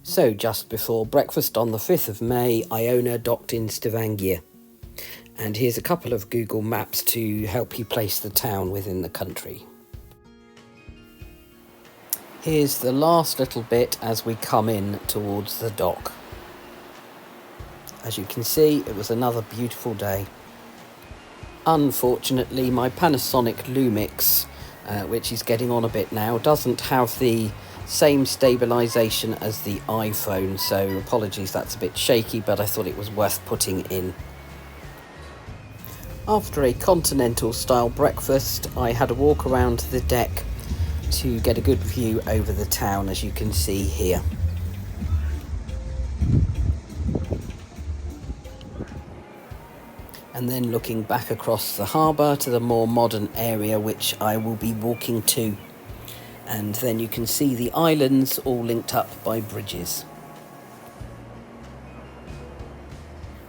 So just before breakfast on the 5th of May, Iona docked in Stavanger. And here's a couple of Google Maps to help you place the town within the country. Here's the last little bit as we come in towards the dock. As you can see, it was another beautiful day. Unfortunately, my Panasonic Lumix, which is getting on a bit now, doesn't have the same stabilisation as the iPhone, so apologies, that's a bit shaky, but I thought it was worth putting in. After a continental style breakfast, I had a walk around the deck to get a good view over the town, as you can see here. And then looking back across the harbour to the more modern area which I will be walking to. And then you can see the islands all linked up by bridges.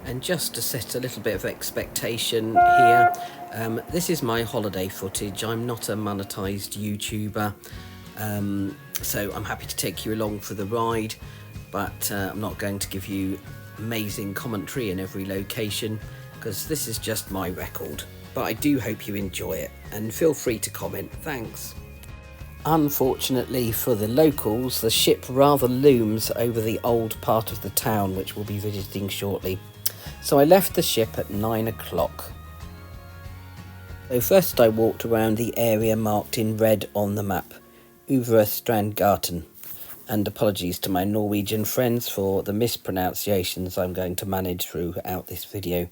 And just to set a little bit of expectation here, this is my holiday footage. I'm not a monetised YouTuber, so I'm happy to take you along for the ride, but I'm not going to give you amazing commentary in every location, because this is just my record. But I do hope you enjoy it, and feel free to comment. Thanks. Unfortunately for the locals, the ship rather looms over the old part of the town, which we'll be visiting shortly. So I left the ship at 9 o'clock. So first I walked around the area marked in red on the map, Uvre Strandgarten. And apologies to my Norwegian friends for the mispronunciations I'm going to manage throughout this video.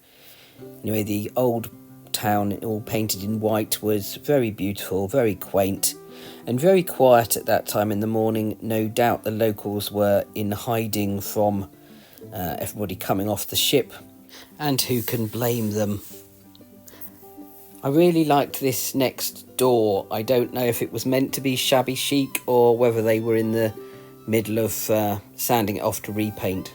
Anyway, the old town, all painted in white, was very beautiful, very quaint, and very quiet at that time in the morning. No doubt the locals were in hiding from everybody coming off the ship, and who can blame them? I really liked this next door. I don't know if it was meant to be shabby chic or whether they were in the middle of sanding it off to repaint.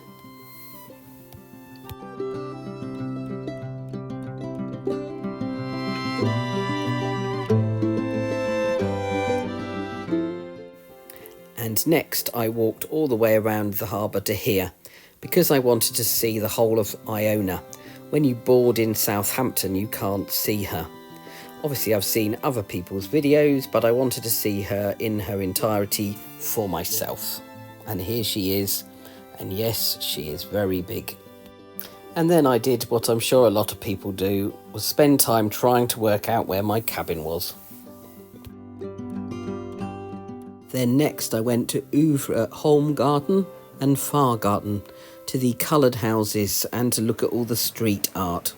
And next I walked all the way around the harbour to here, because I wanted to see the whole of Iona. When you board in Southampton, you can't see her. Obviously I've seen other people's videos, but I wanted to see her in her entirety for myself. And here she is, and yes, she is very big. And then I did what I'm sure a lot of people do, was spend time trying to work out where my cabin was. Then next I went to Uvre Holmgarden and Fargarden, to the coloured houses and to look at all the street art.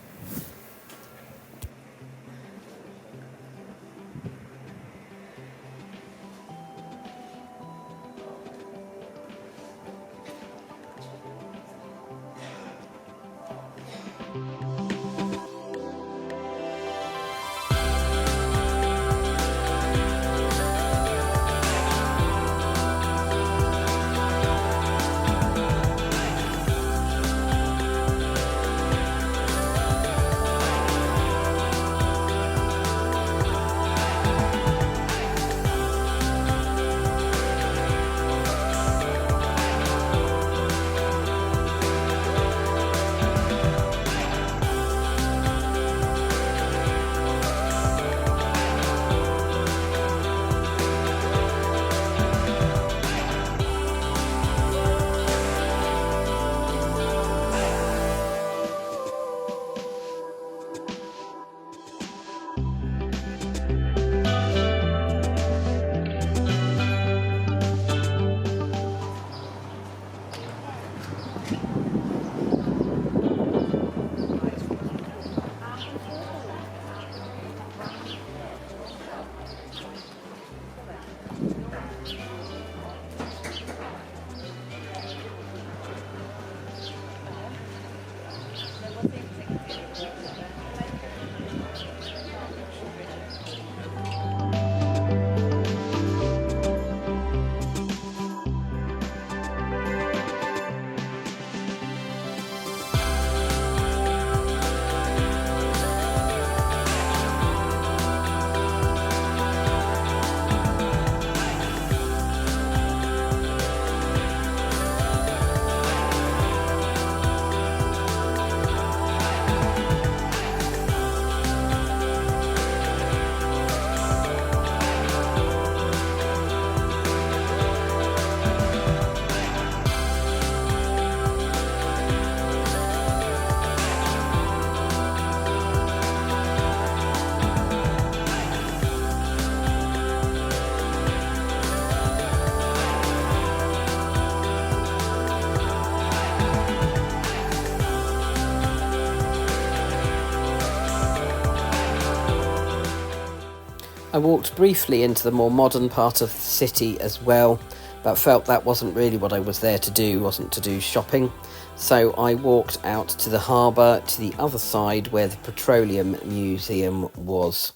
walked briefly into the more modern part of the city as well, but felt that wasn't really what I was there to do, wasn't to do shopping. So I walked out to the harbour to the other side where the Petroleum Museum was.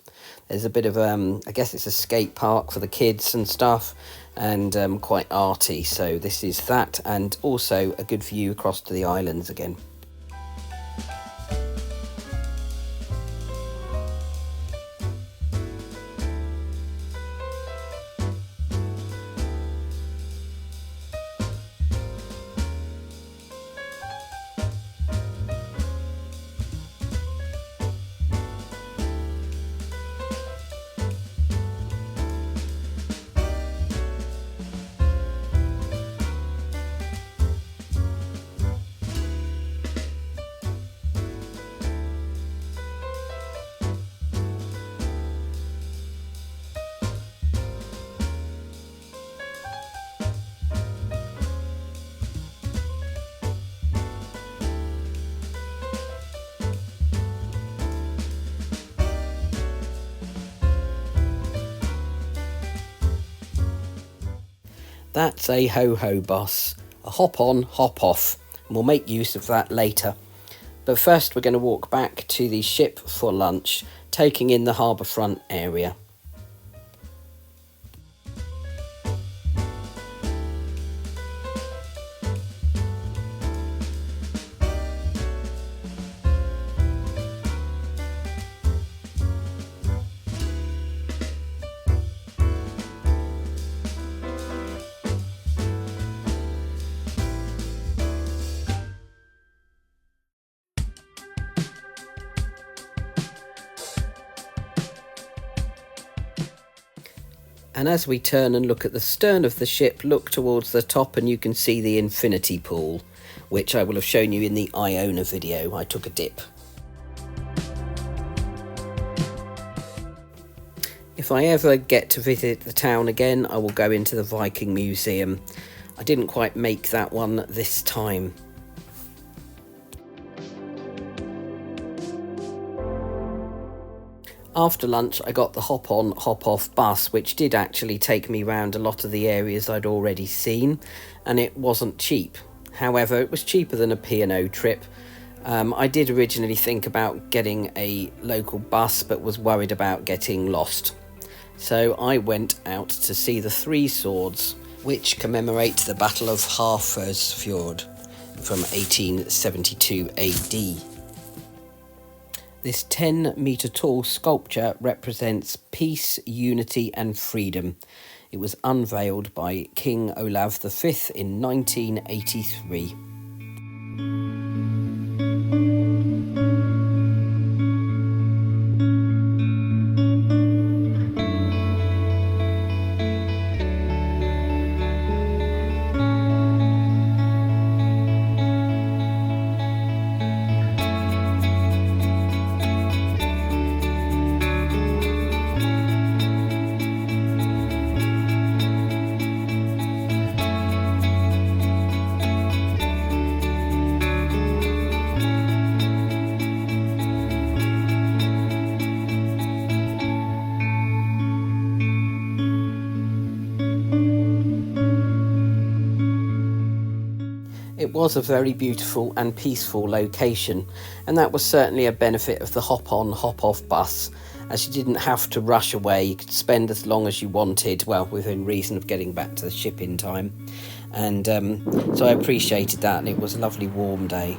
There's a bit of, I guess it's a skate park for the kids and stuff, and quite arty. So this is that, and also a good view across to the islands again. That's a ho-ho bus, a hop on, hop off, and we'll make use of that later. But first we're going to walk back to the ship for lunch, taking in the harbourfront area. And as we turn and look at the stern of the ship, look towards the top and you can see the infinity pool, which I will have shown you in the Iona video. I took a dip. If I ever get to visit the town again, I will go into the Viking Museum. I didn't quite make that one this time. After lunch, I got the hop-on, hop-off bus, which did actually take me round a lot of the areas I'd already seen, and it wasn't cheap. However, it was cheaper than a P&O trip. I did originally think about getting a local bus, but was worried about getting lost. So I went out to see the Three Swords, which commemorate the Battle of Hafrsfjord from 1872 AD. This 10-metre tall sculpture represents peace, unity and freedom. It was unveiled by King Olav V in 1983. It was a very beautiful and peaceful location, and that was certainly a benefit of the hop-on, hop-off bus, as you didn't have to rush away. You could spend as long as you wanted, well, within reason of getting back to the ship in time. And so I appreciated that, and it was a lovely warm day.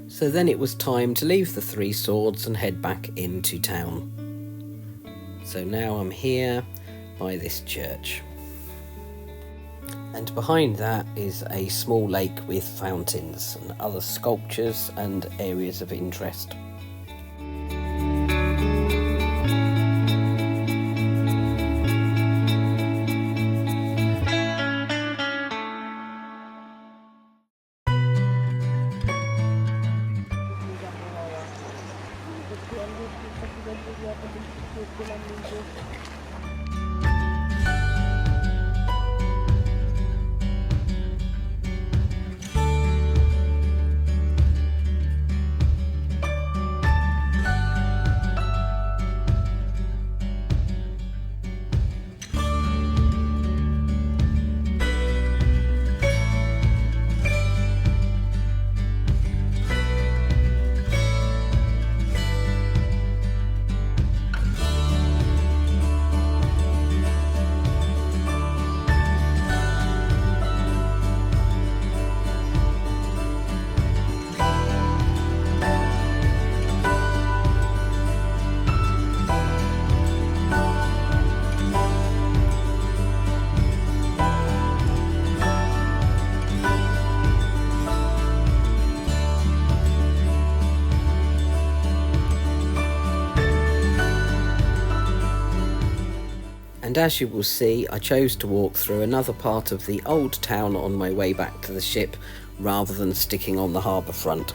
So then it was time to leave the Three Swords and head back into town. So now I'm here by this church. And behind that is a small lake with fountains and other sculptures and areas of interest. And as you will see, I chose to walk through another part of the old town on my way back to the ship rather than sticking on the harbour front.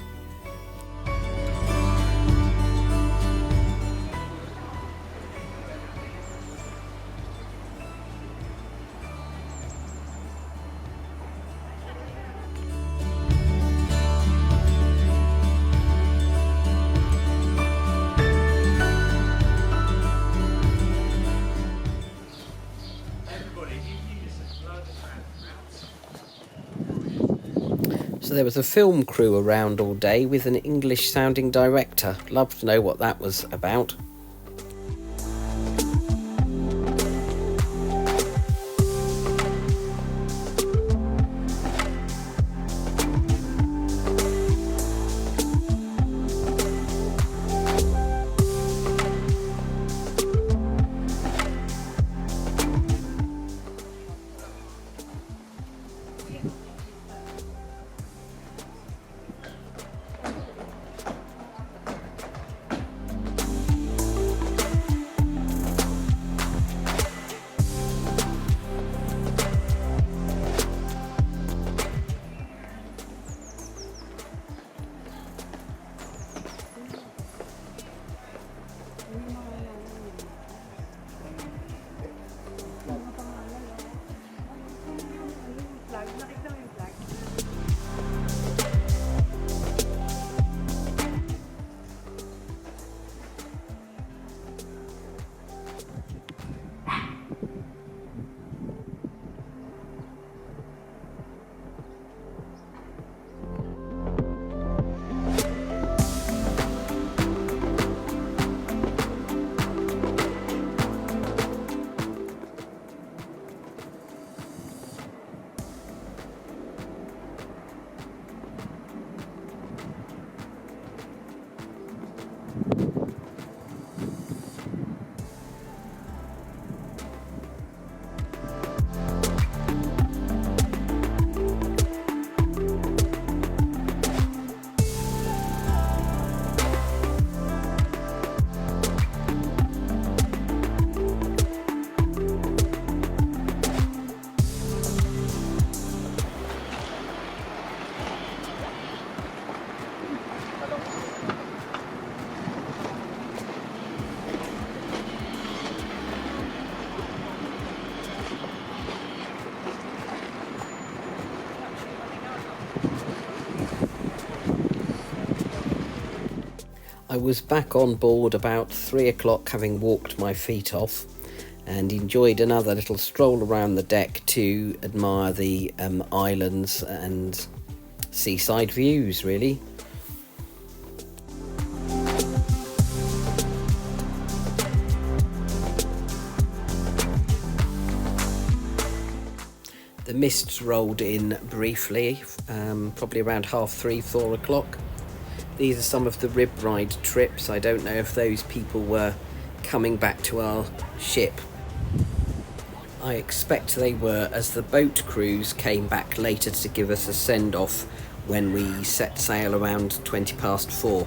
So there was a film crew around all day with an English sounding director. Love to know what that was about. I was back on board about 3 o'clock, having walked my feet off, and enjoyed another little stroll around the deck to admire the islands and seaside views, really. The mists rolled in briefly, probably around 3:30, 4 o'clock. These are some of the rib ride trips. I don't know if those people were coming back to our ship. I expect they were, as the boat crews came back later to give us a send-off when we set sail around 4:20.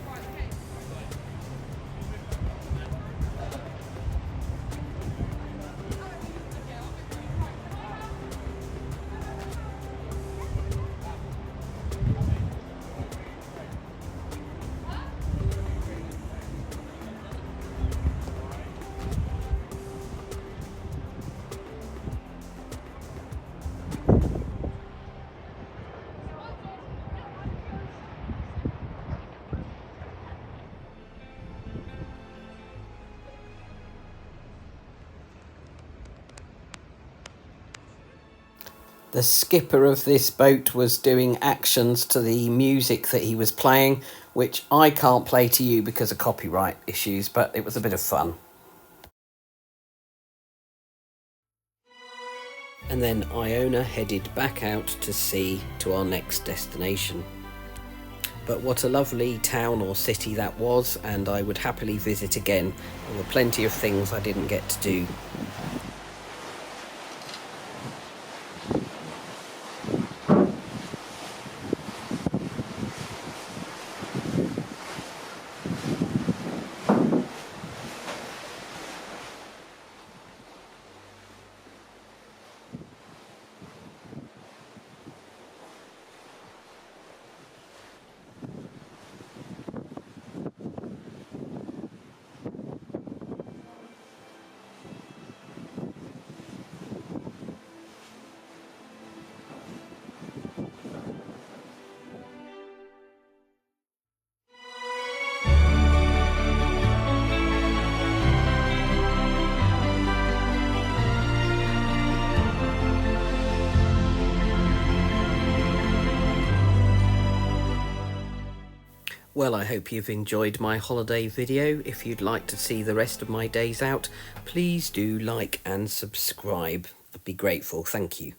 The skipper of this boat was doing actions to the music that he was playing, which I can't play to you because of copyright issues, but it was a bit of fun. And then Iona headed back out to sea to our next destination. But what a lovely town or city that was, and I would happily visit again. There were plenty of things I didn't get to do. Well, I hope you've enjoyed my holiday video. If you'd like to see the rest of my days out, please do like and subscribe. I'd be grateful. Thank you.